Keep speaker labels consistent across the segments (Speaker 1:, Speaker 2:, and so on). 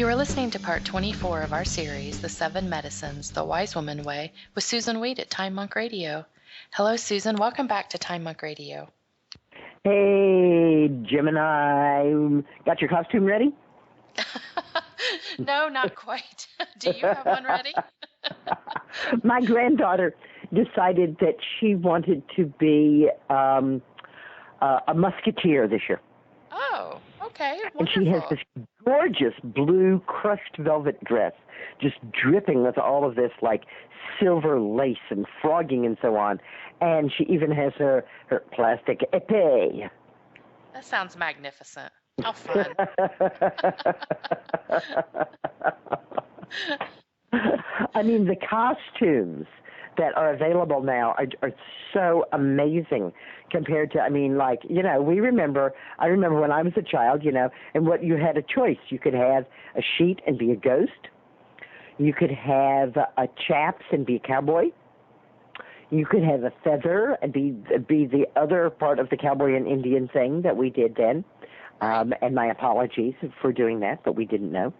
Speaker 1: You are listening to part 24 of our series, The 7 Medicines, The Wise Woman Way, with Susan Wheat at Time Monk Radio. Hello, Susan. Welcome back to Time Monk Radio.
Speaker 2: Hey, Gemini. Got your costume ready?
Speaker 1: No, not quite. Do you have one ready?
Speaker 2: My granddaughter decided that she wanted to be a musketeer this year.
Speaker 1: Oh, okay. Wonderful.
Speaker 2: And she has this gorgeous blue crushed velvet dress, just dripping with all of this like silver lace and frogging and so on. And she even has her plastic épée.
Speaker 1: That sounds magnificent. How fun.
Speaker 2: I mean, the costumes that are available now are so amazing compared to, I remember when I was a child, and what you had a choice. You could have a sheet and be a ghost. You could have a chaps and be a cowboy. You could have a feather and be the other part of the cowboy and Indian thing that we did then. And my apologies for doing that, but we didn't know.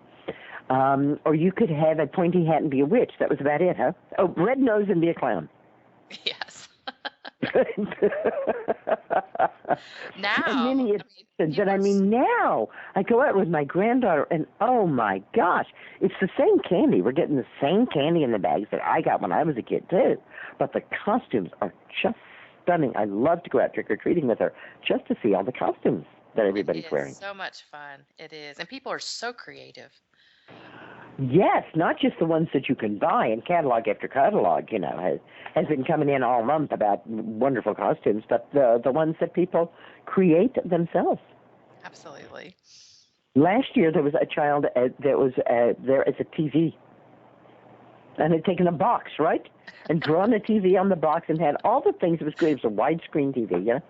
Speaker 2: Or you could have a pointy hat and be a witch. That was about it, huh? Oh, red nose and be a clown.
Speaker 1: Yes.
Speaker 2: Now, now I go out with my granddaughter, and oh my gosh, it's the same candy. We're getting the same candy in the bags that I got when I was a kid too. But the costumes are just stunning. I love to go out trick-or-treating with her just to see all the costumes that everybody's wearing.
Speaker 1: So much fun. It is. And people are so creative.
Speaker 2: Yes, not just the ones that you can buy, and catalog after catalog, has been coming in all month about wonderful costumes, but the ones that people create themselves.
Speaker 1: Absolutely.
Speaker 2: Last year there was a child that was there as a TV, and had taken a box, right, and drawn a TV on the box and had all the things. It was great. It was a widescreen TV,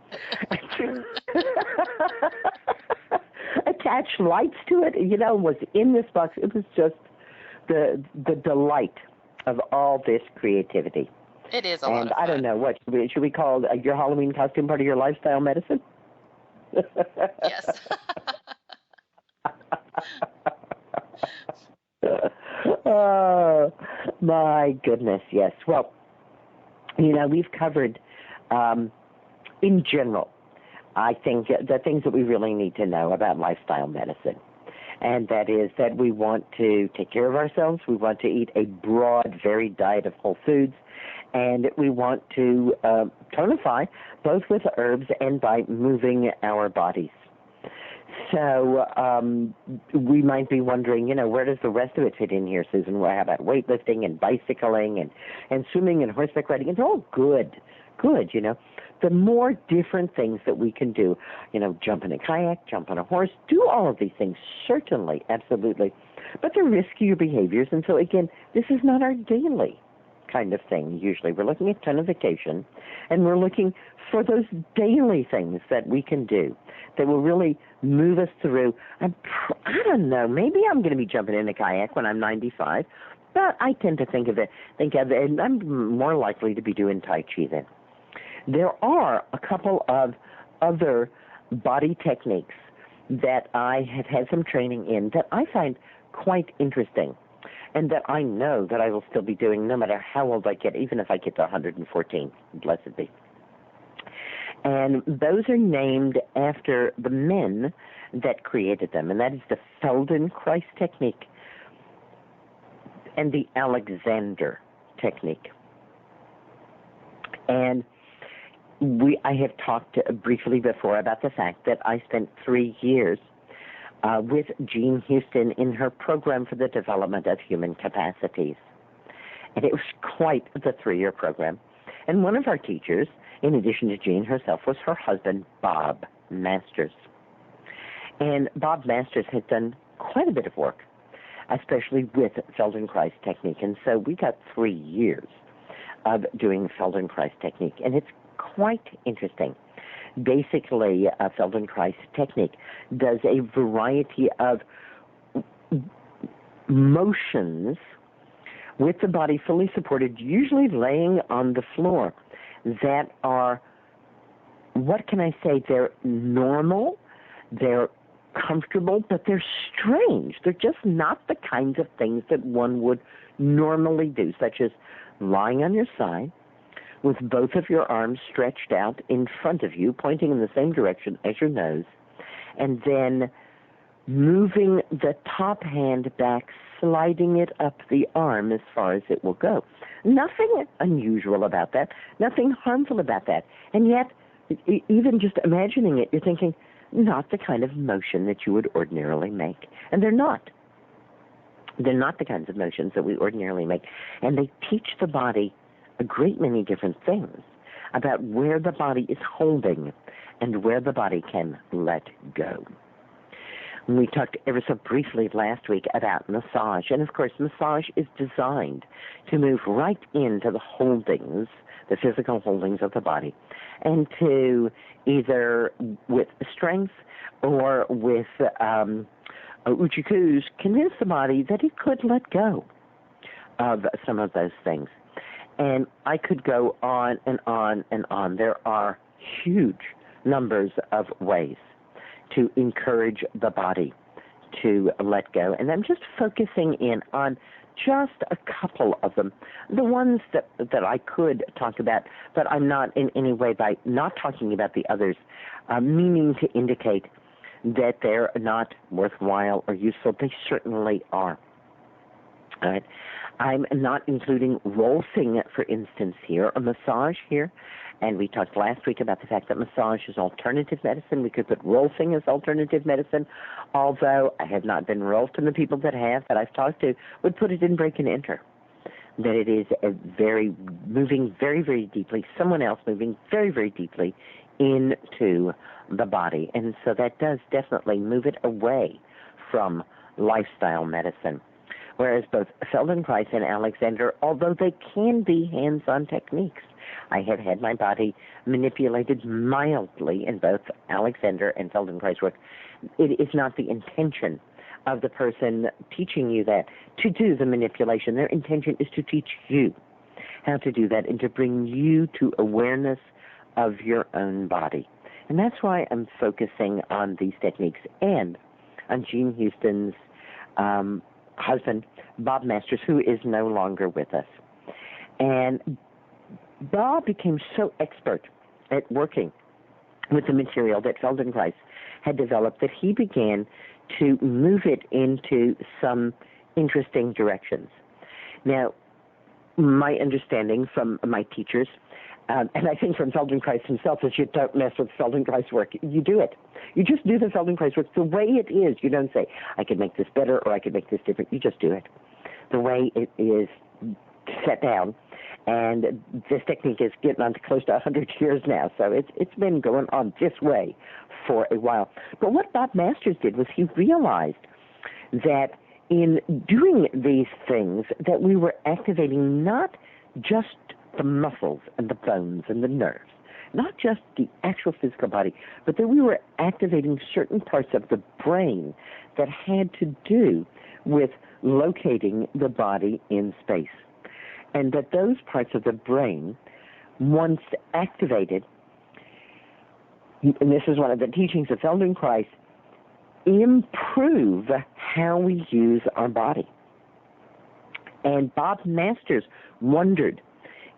Speaker 2: attached lights to it, was in this box. It was just the delight of all this creativity.
Speaker 1: It is a lot of fun.
Speaker 2: And I don't know, what should we call your Halloween costume part of your lifestyle medicine?
Speaker 1: Yes.
Speaker 2: Oh, my goodness, yes. Well, we've covered, in general, I think the things that we really need to know about lifestyle medicine. And that is that we want to take care of ourselves. We want to eat a broad, varied diet of whole foods. And we want to tonify both with herbs and by moving our bodies. So we might be wondering, where does the rest of it fit in here, Susan? Well, how about weightlifting and bicycling and swimming and horseback riding? It's all good, The more different things that we can do, jump in a kayak, jump on a horse, do all of these things, certainly, absolutely. But they're riskier behaviors, and so, again, this is not our daily kind of thing. Usually we're looking at tonification, and we're looking for those daily things that we can do that will really move us through. I don't know, maybe I'm going to be jumping in a kayak when I'm 95, but I tend to think of it, and I'm more likely to be doing Tai Chi then. There are a couple of other body techniques that I have had some training in that I find quite interesting, and that I know that I will still be doing no matter how old I get, even if I get to 114, blessed be. And those are named after the men that created them, and that is the Feldenkrais technique and the Alexander technique. And I have talked briefly before about the fact that I spent 3 years with Jean Houston in her program for the development of human capacities. And it was quite the 3-year program. And one of our teachers, in addition to Jean herself, was her husband, Bob Masters. And Bob Masters had done quite a bit of work, especially with Feldenkrais technique. And so we got 3 years of doing Feldenkrais technique. And it's quite interesting. Basically, Feldenkrais technique does a variety of motions with the body fully supported, usually laying on the floor, that are, what can I say, they're normal, they're comfortable, but they're strange. They're just not the kinds of things that one would normally do, such as lying on your side with both of your arms stretched out in front of you, pointing in the same direction as your nose, and then moving the top hand back, sliding it up the arm as far as it will go. Nothing unusual about that, nothing harmful about that. And yet, even just imagining it, you're thinking, not the kind of motion that you would ordinarily make. And they're not. They're not the kinds of motions that we ordinarily make. And they teach the body a great many different things about where the body is holding and where the body can let go. We talked ever so briefly last week about massage, and of course massage is designed to move right into the holdings, the physical holdings of the body, and to either with strength or with uchikus convince the body that it could let go of some of those things. And I could go on and on and on. There are huge numbers of ways to encourage the body to let go. And I'm just focusing in on just a couple of them, the ones that I could talk about, but I'm not in any way, by not talking about the others, meaning to indicate that they're not worthwhile or useful. They certainly are. All right. I'm not including rolfing, for instance, here, or massage here. And we talked last week about the fact that massage is alternative medicine. We could put rolfing as alternative medicine, although I have not been rolfed, and the people that have, that I've talked to, would put it in break and enter. That it is moving very, very deeply, someone else moving very, very deeply into the body. And so that does definitely move it away from lifestyle medicine. Whereas both Feldenkrais and Alexander, although they can be hands-on techniques, I have had my body manipulated mildly in both Alexander and Feldenkrais work. It is not the intention of the person teaching you that to do the manipulation. Their intention is to teach you how to do that and to bring you to awareness of your own body. And that's why I'm focusing on these techniques and on Jean Houston's husband, Bob Masters, who is no longer with us. And Bob became so expert at working with the material that Feldenkrais had developed that he began to move it into some interesting directions. Now, my understanding from my teachers, and I think from Feldenkrais himself, is you don't mess with Feldenkrais work. You do it. You just do the Feldenkrais work the way it is. You don't say, I could make this better or I could make this different. You just do it the way it is set down. And this technique is getting on to close to 100 years now, so it's been going on this way for a while. But what Bob Masters did was he realized that in doing these things that we were activating not just the muscles and the bones and the nerves, not just the actual physical body, but that we were activating certain parts of the brain that had to do with locating the body in space. And that those parts of the brain, once activated, and this is one of the teachings of Feldenkrais, improve how we use our body. And Bob Masters wondered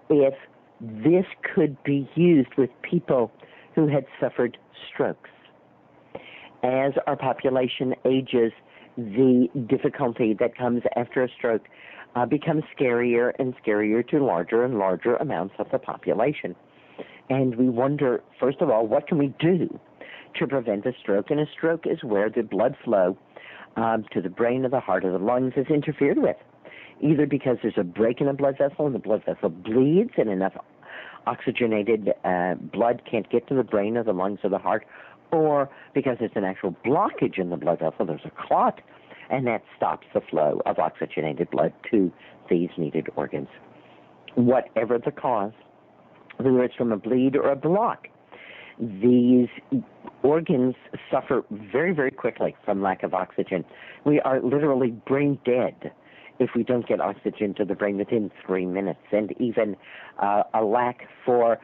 Speaker 2: if this could be used with people who had suffered strokes. As our population ages, the difficulty that comes after a stroke becomes scarier and scarier to larger and larger amounts of the population. And we wonder, first of all, what can we do to prevent a stroke? And a stroke is where the blood flow to the brain or the heart or the lungs is interfered with, either because there's a break in the blood vessel and the blood vessel bleeds and enough oxygenated blood can't get to the brain or the lungs or the heart, or because there's an actual blockage in the blood vessel, there's a clot, and that stops the flow of oxygenated blood to these needed organs. Whatever the cause, whether it's from a bleed or a block, these organs suffer very, very quickly from lack of oxygen. We are literally brain dead if we don't get oxygen to the brain within 3 minutes, and even a lack for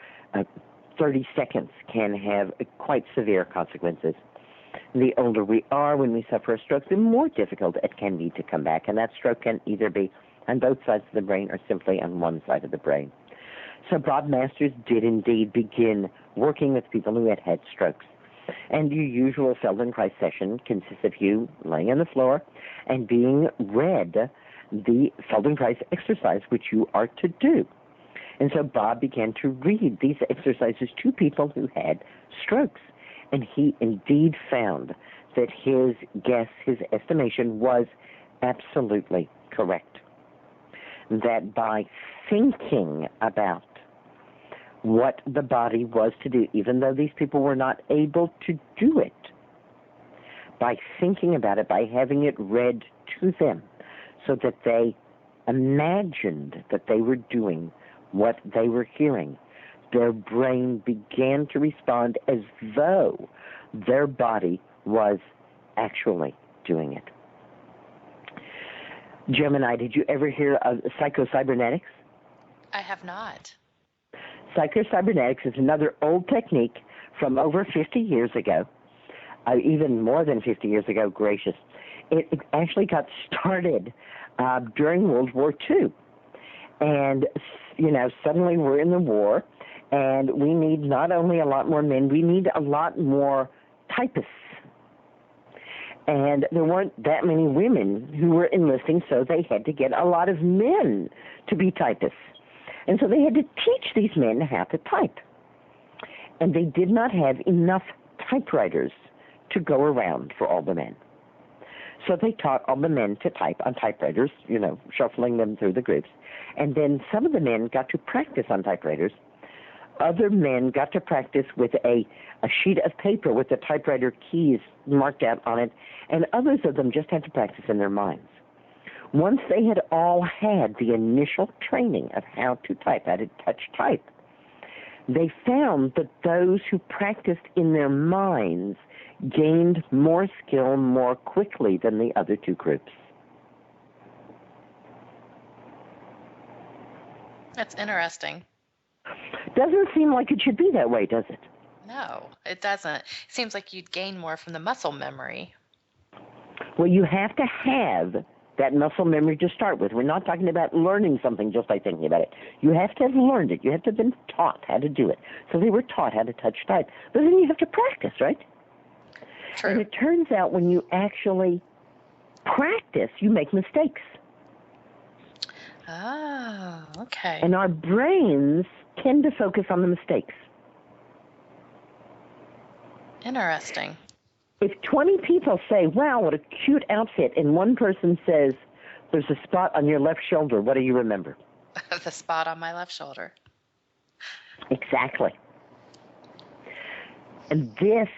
Speaker 2: 30 seconds can have quite severe consequences. The older we are when we suffer a stroke, the more difficult it can be to come back. And that stroke can either be on both sides of the brain or simply on one side of the brain. So Bob Masters did indeed begin working with people who had had strokes. And your usual Feldenkrais session consists of you laying on the floor and being read the Feldenkrais exercise, which you are to do. And so Bob began to read these exercises to people who had strokes. And he indeed found that his guess, his estimation was absolutely correct. That by thinking about what the body was to do, even though these people were not able to do it, by thinking about it, by having it read to them so that they imagined that they were doing what they were hearing, their brain began to respond as though their body was actually doing it. Gemini, did you ever hear of psychocybernetics?
Speaker 1: I have not.
Speaker 2: Psychocybernetics is another old technique from over 50 years ago, even more than 50 years ago, gracious. It actually got started during World War II. And, suddenly we're in the war, and we need not only a lot more men, we need a lot more typists. And there weren't that many women who were enlisting, so they had to get a lot of men to be typists. And so they had to teach these men how to type. And they did not have enough typewriters to go around for all the men. So they taught all the men to type on typewriters, shuffling them through the groups. And then some of the men got to practice on typewriters. Other men got to practice with a sheet of paper with the typewriter keys marked out on it, and others of them just had to practice in their minds. Once they had all had the initial training of how to type, how to touch type, they found that those who practiced in their minds gained more skill more quickly than the other two groups.
Speaker 1: That's interesting.
Speaker 2: Doesn't seem like it should be that way, does it?
Speaker 1: No, it doesn't. It seems like you'd gain more from the muscle memory.
Speaker 2: Well, you have to have that muscle memory to start with. We're not talking about learning something just by thinking about it. You have to have learned it. You have to have been taught how to do it. So they were taught how to touch type. But then you have to practice, right?
Speaker 1: True.
Speaker 2: And it turns out when you actually practice, you make mistakes.
Speaker 1: Oh, okay.
Speaker 2: And our brains tend to focus on the mistakes.
Speaker 1: Interesting.
Speaker 2: If 20 people say, wow, what a cute outfit, and one person says, there's a spot on your left shoulder, what do you remember?
Speaker 1: The spot on my left shoulder.
Speaker 2: Exactly. And this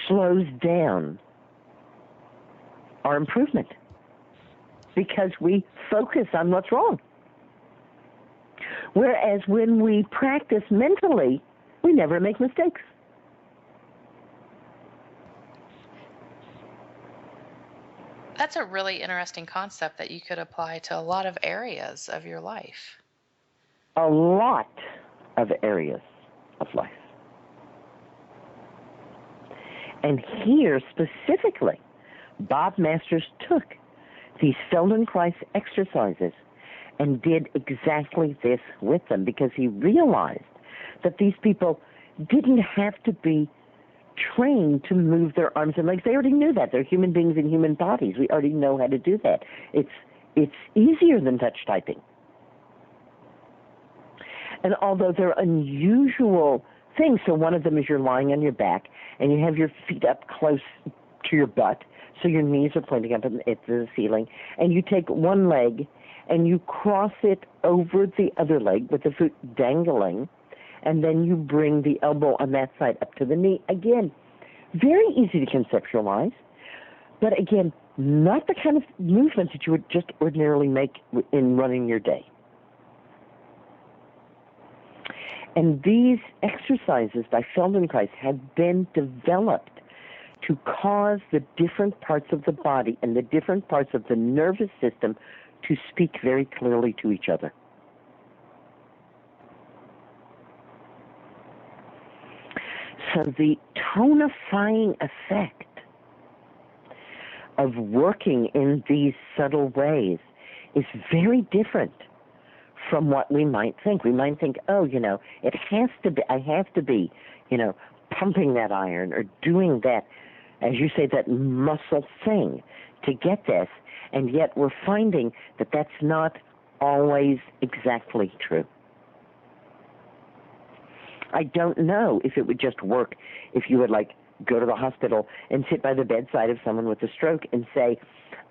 Speaker 2: slows down our improvement because we focus on what's wrong. Whereas when we practice mentally, we never make mistakes.
Speaker 1: That's a really interesting concept that you could apply to a lot of areas of your life.
Speaker 2: A lot of areas of life. And here specifically, Bob Masters took these Feldenkrais exercises and did exactly this with them because he realized that these people didn't have to be trained to move their arms and legs. They already knew that. They're human beings in human bodies. We already know how to do that. It's easier than touch typing. And although they're unusual things, so one of them is you're lying on your back and you have your feet up close to your butt, so your knees are pointing up at the ceiling, and you take one leg and you cross it over the other leg with the foot dangling, and then you bring the elbow on that side up to the knee. Again, very easy to conceptualize, but again, not the kind of movements that you would just ordinarily make in running your day. And these exercises by Feldenkrais have been developed to cause the different parts of the body and the different parts of the nervous system to speak very clearly to each other. So the tonifying effect of working in these subtle ways is very different from what we might think. We might think, oh, it has to be, I have to be, pumping that iron or doing that, as you say, that muscle thing to get this. And yet we're finding that that's not always exactly true. I don't know if it would just work if you would go to the hospital and sit by the bedside of someone with a stroke and say,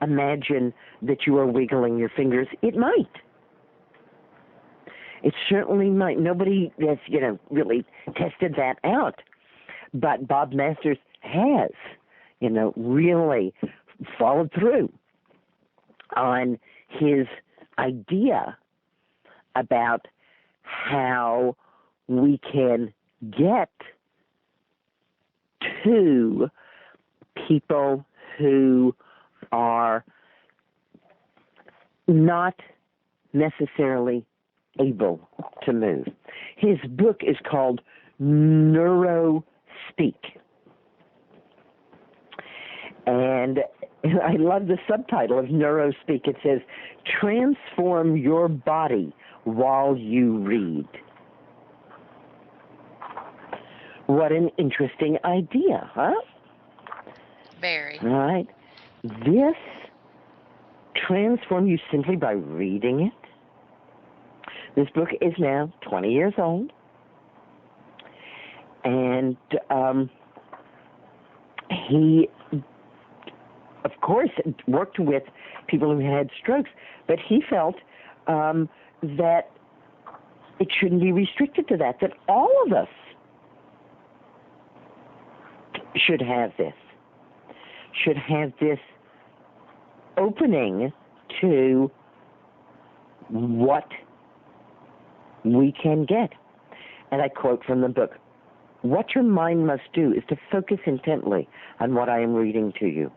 Speaker 2: imagine that you are wiggling your fingers. It might. It certainly might. Nobody has, really tested that out. But Bob Masters has, really followed through on his idea about how we can get to people who are not necessarily able to move. His book is called Neurospeak. And I love the subtitle of Neurospeak. It says, transform your body while you read. What an interesting idea, huh?
Speaker 1: Very.
Speaker 2: All right. This transform you simply by reading it. This book is now 20 years old. And he, of course, worked with people who had strokes, but he felt that it shouldn't be restricted to that all of us should have this opening to what we can get. And I quote from the book, what your mind must do is to focus intently on what I am reading to you,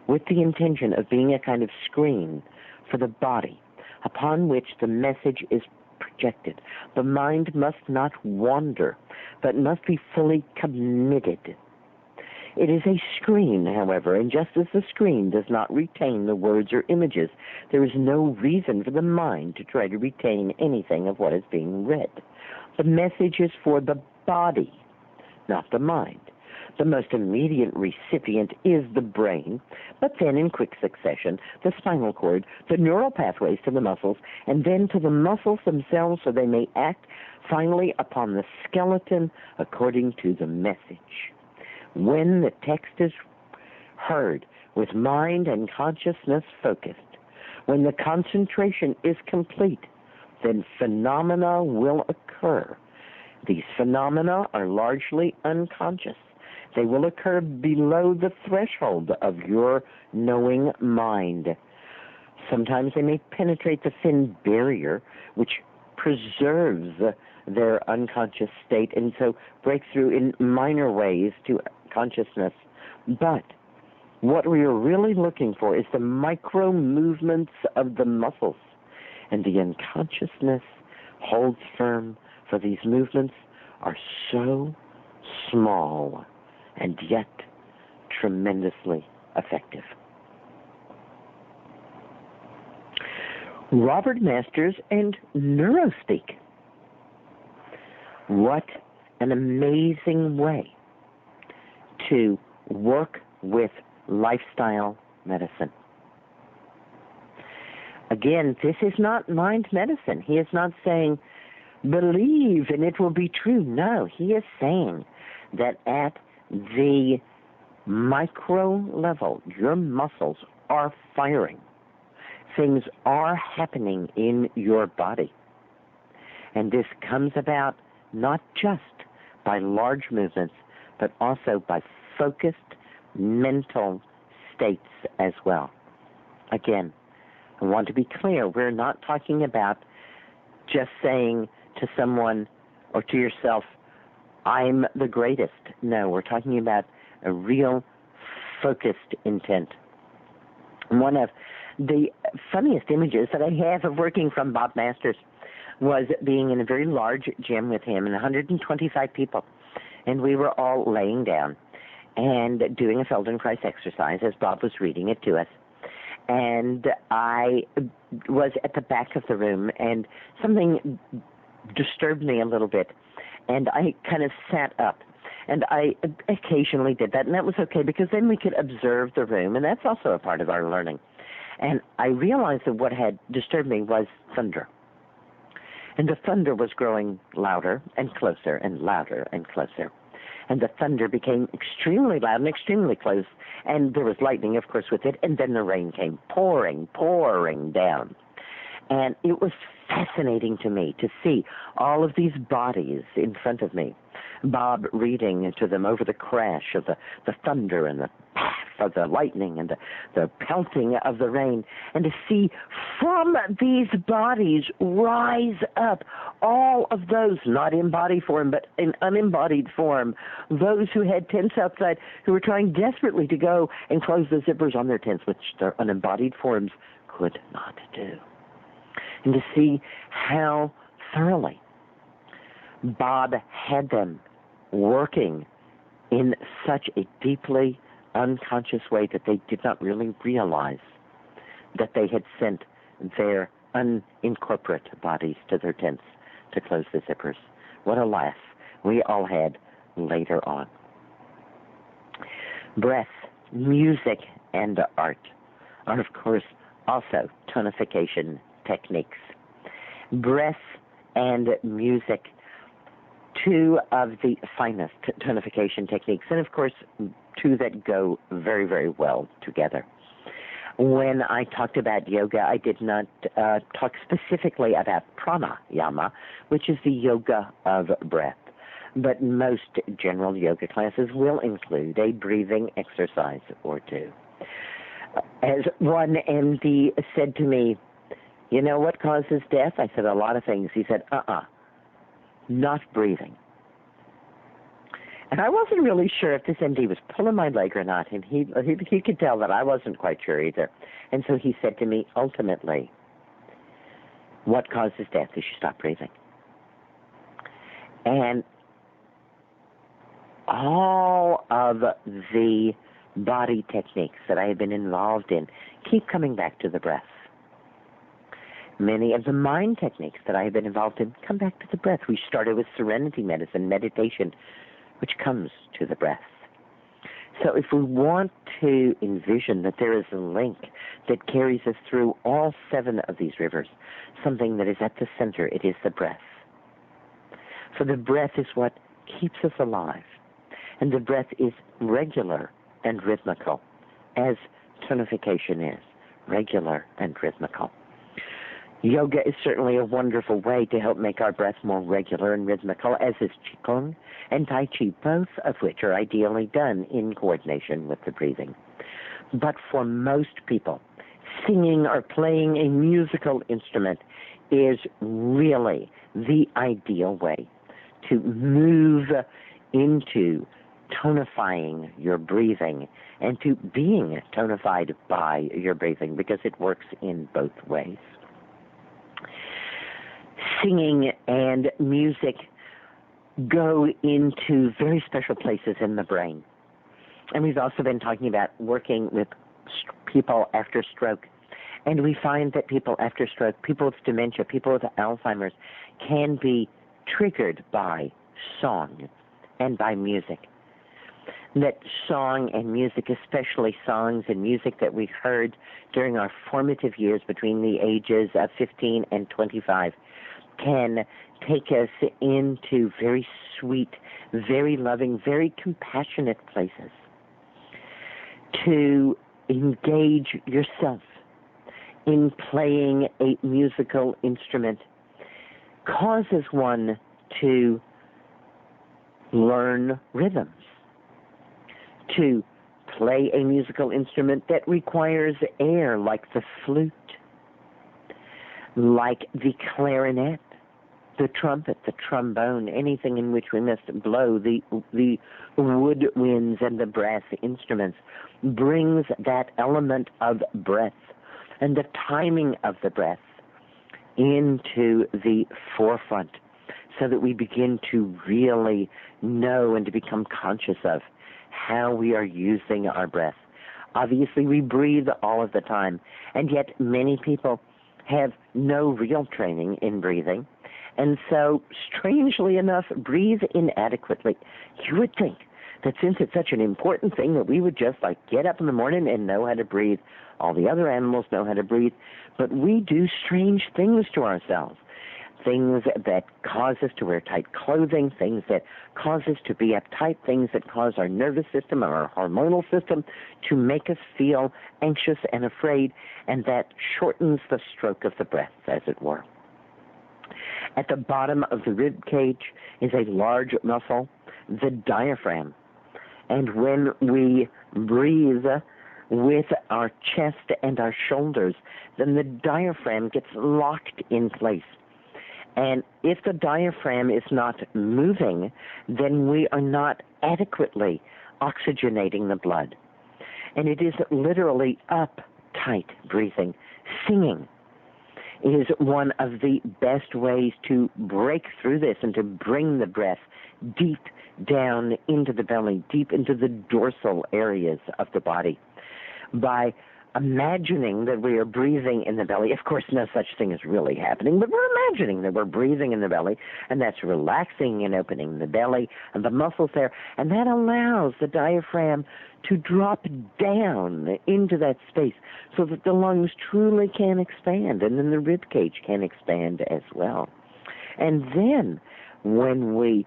Speaker 2: with the intention of being a kind of screen for the body upon which the message is projected. The mind must not wander, but must be fully committed. It is a screen, however, and just as the screen does not retain the words or images, there is no reason for the mind to try to retain anything of what is being read. The message is for the body, not the mind. The most immediate recipient is the brain, but then in quick succession, the spinal cord, the neural pathways to the muscles, and then to the muscles themselves so they may act finally upon the skeleton according to the message. When the text is heard with mind and consciousness focused, when the concentration is complete, then phenomena will occur. These phenomena are largely unconscious. They will occur below the threshold of your knowing mind. Sometimes they may penetrate the thin barrier which preserves their unconscious state and so break through in minor ways to consciousness. But what we are really looking for is the micro movements of the muscles, and the unconsciousness holds firm, for these movements are so small and yet tremendously effective. Robert Masters and Neurospeak. What an amazing way to work with lifestyle medicine. Again, this is not mind medicine. He is not saying, believe and it will be true. No, he is saying that at the micro level, your muscles are firing. Things are happening in your body. And this comes about not just by large movements, but also by focused mental states as well. Again, I want to be clear, we're not talking about just saying to someone or to yourself, I'm the greatest. No, we're talking about a real focused intent. One of the funniest images that I have of working from Bob Masters was being in a very large gym with him and 125 people. And we were all laying down. and doing a Feldenkrais exercise as Bob was reading it to us. And I was at the back of the room, and something disturbed me a little bit, and I kind of sat up. And I occasionally did that, and that was okay, because then we could observe the room, and that's also a part of our learning. And I realized that what had disturbed me was thunder. And the thunder was growing louder and closer and louder and closer. And the thunder became extremely loud and extremely close. And there was lightning, of course, with it. And then the rain came pouring down. And it was fascinating to me to see all of these bodies in front of me. Bob reading to them over the crash of the thunder and the path of the lightning and the pelting of the rain, and to see from these bodies rise up all of those, not in body form, but in unembodied form, those who had tents outside, who were trying desperately to go and close the zippers on their tents, which their unembodied forms could not do. And to see how thoroughly Bob had them working in such a deeply unconscious way that they did not really realize that they had sent their unincorporate bodies to their tents to close the zippers. What a laugh we all had later on. Breath, music, and art are, of course, also tonification techniques. Breath and music, two of the finest tonification techniques, and of course, two that go very, very well together. When I talked about yoga, I did not talk specifically about pranayama, which is the yoga of breath. But most general yoga classes will include a breathing exercise or two. As one MD said to me, "You know what causes death?" I said, "A lot of things." He said, not breathing. And I wasn't really sure if this MD was pulling my leg or not, and he could tell that I wasn't quite sure either. And so he said to me, ultimately, what causes death is you stop breathing. And all of the body techniques that I have been involved in keep coming back to the breath. Many of the mind techniques that I have been involved in come back to the breath. We started with serenity medicine, meditation, which comes to the breath. So if we want to envision that there is a link that carries us through all 7 of these rivers, something that is at the center, it is the breath. So the breath is what keeps us alive. And the breath is regular and rhythmical, as tonification is, regular and rhythmical. Yoga is certainly a wonderful way to help make our breath more regular and rhythmical, as is Qigong and Tai Chi, both of which are ideally done in coordination with the breathing. But for most people, singing or playing a musical instrument is really the ideal way to move into tonifying your breathing and to being tonified by your breathing, because it works in both ways. Singing and music go into very special places in the brain. And we've also been talking about working with people after stroke. And we find that people after stroke, people with dementia, people with Alzheimer's, can be triggered by song and by music. That song and music, especially songs and music that we heard during our formative years between the ages of 15 and 25, can take us into very sweet, very loving, very compassionate places. To engage yourself in playing a musical instrument causes one to learn rhythms, to play a musical instrument that requires air, like the flute, like the clarinet, the trumpet, the trombone, anything in which we must blow, the woodwinds and the brass instruments, brings that element of breath and the timing of the breath into the forefront, so that we begin to really know and to become conscious of how we are using our breath. Obviously, we breathe all of the time, and yet many people have no real training in breathing, and so, strangely enough, breathe inadequately. You would think that since it's such an important thing that we would just get up in the morning and know how to breathe. All the other animals know how to breathe, but we do strange things to ourselves. Things that cause us to wear tight clothing, things that cause us to be uptight, things that cause our nervous system or our hormonal system to make us feel anxious and afraid, and that shortens the stroke of the breath, as it were. At the bottom of the rib cage is a large muscle, the diaphragm. And when we breathe with our chest and our shoulders, then the diaphragm gets locked in place. And if the diaphragm is not moving, then we are not adequately oxygenating the blood. And it is literally uptight breathing. Singing is one of the best ways to break through this and to bring the breath deep down into the belly, deep into the dorsal areas of the body. By imagining that we are breathing in the belly. Of course, no such thing is really happening, but we're imagining that we're breathing in the belly, and that's relaxing and opening the belly and the muscles there, and that allows the diaphragm to drop down into that space so that the lungs truly can expand, and then the rib cage can expand as well. And then when we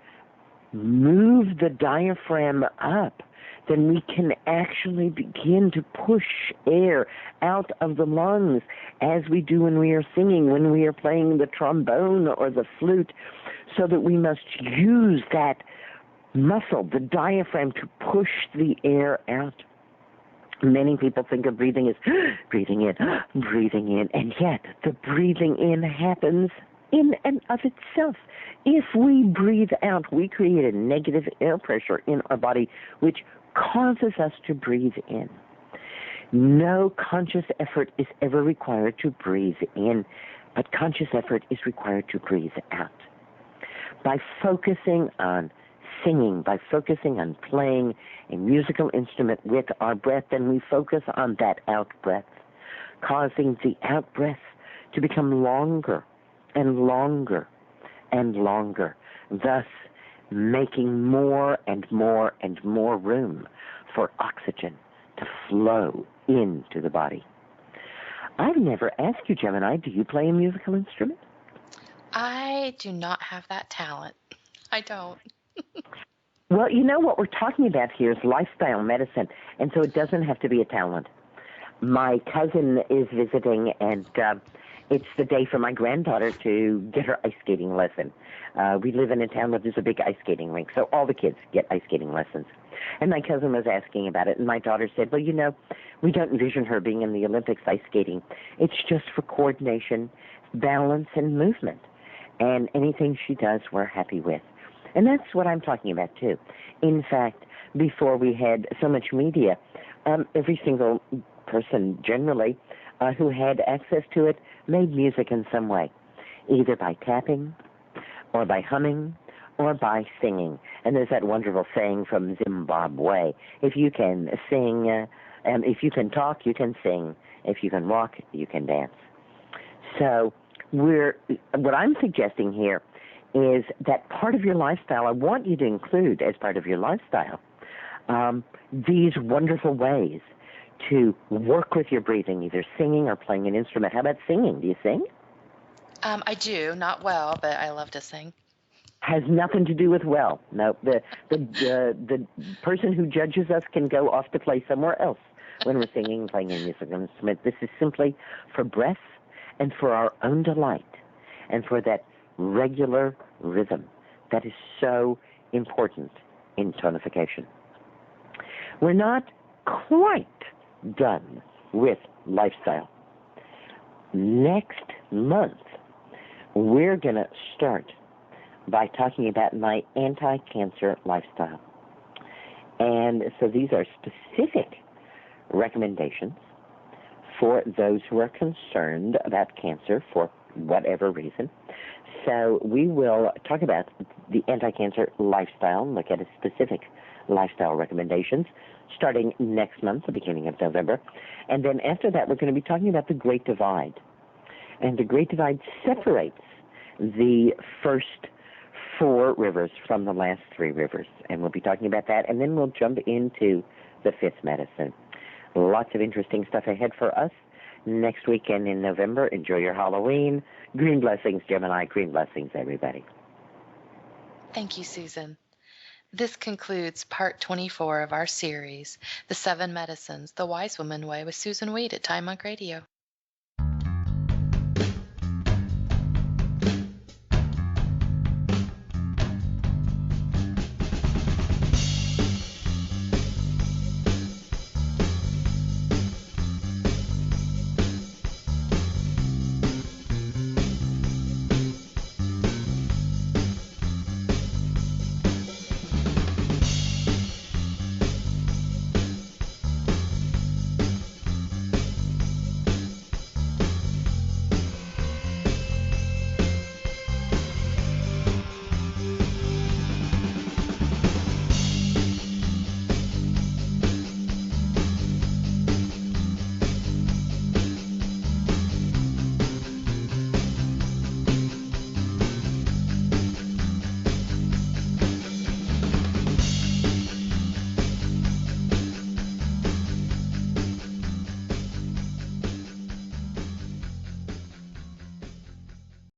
Speaker 2: move the diaphragm up, then we can actually begin to push air out of the lungs as we do when we are singing, when we are playing the trombone or the flute, so that we must use that muscle, the diaphragm, to push the air out. Many people think of breathing as breathing in, and yet the breathing in happens in and of itself. If we breathe out, we create a negative air pressure in our body, which causes us to breathe in. No conscious effort is ever required to breathe in, but conscious effort is required to breathe out. By focusing on singing, by focusing on playing a musical instrument with our breath, then we focus on that out-breath, causing the out-breath to become longer and longer and longer, thus making more and more and more room for oxygen to flow into the body. I've never asked you, Gemini, do you play a musical instrument?
Speaker 1: I do not have that talent. I don't.
Speaker 2: Well, you know what we're talking about here is lifestyle medicine, and so it doesn't have to be a talent. My cousin is visiting, and it's the day for my granddaughter to get her ice skating lesson. We live in a town where there's a big ice skating rink, so all the kids get ice skating lessons. And my cousin was asking about it, and my daughter said, well, you know, we don't envision her being in the Olympics ice skating. It's just for coordination, balance, and movement. And anything she does, we're happy with. And that's what I'm talking about, too. In fact, before we had so much media, every single person generally who had access to it made music in some way, either by tapping or by humming or by singing. And there's that wonderful saying from Zimbabwe, if you can sing, if you can talk, you can sing. If you can walk, you can dance. So what I'm suggesting here is that part of your lifestyle, I want you to include as part of your lifestyle these wonderful ways to work with your breathing, either singing or playing an instrument. How about singing? Do you sing?
Speaker 1: I do, not well, but I love to sing.
Speaker 2: Has nothing to do with well. No, the person who judges us can go off to play somewhere else when we're singing, playing a musical instrument. This is simply for breath and for our own delight and for that regular rhythm that is so important in tonification. We're not quite done with lifestyle. Next month, we're going to start by talking about my anti-cancer lifestyle. And so these are specific recommendations for those who are concerned about cancer for whatever reason. So we will talk about the anti-cancer lifestyle, look at a specific lifestyle recommendations starting next month, the beginning of November. And then after that, we're going to be talking about the Great Divide. And the Great Divide separates the first 4 rivers from the last 3 rivers. And we'll be talking about that. And then we'll jump into the 5th medicine. Lots of interesting stuff ahead for us next weekend in November. Enjoy your Halloween. Green blessings, Gemini. Green blessings, everybody.
Speaker 1: Thank you, Susan. This concludes part 24 of our series, The 7 Medicines, The Wise Woman Way with Susan Weed at Time Monk Radio.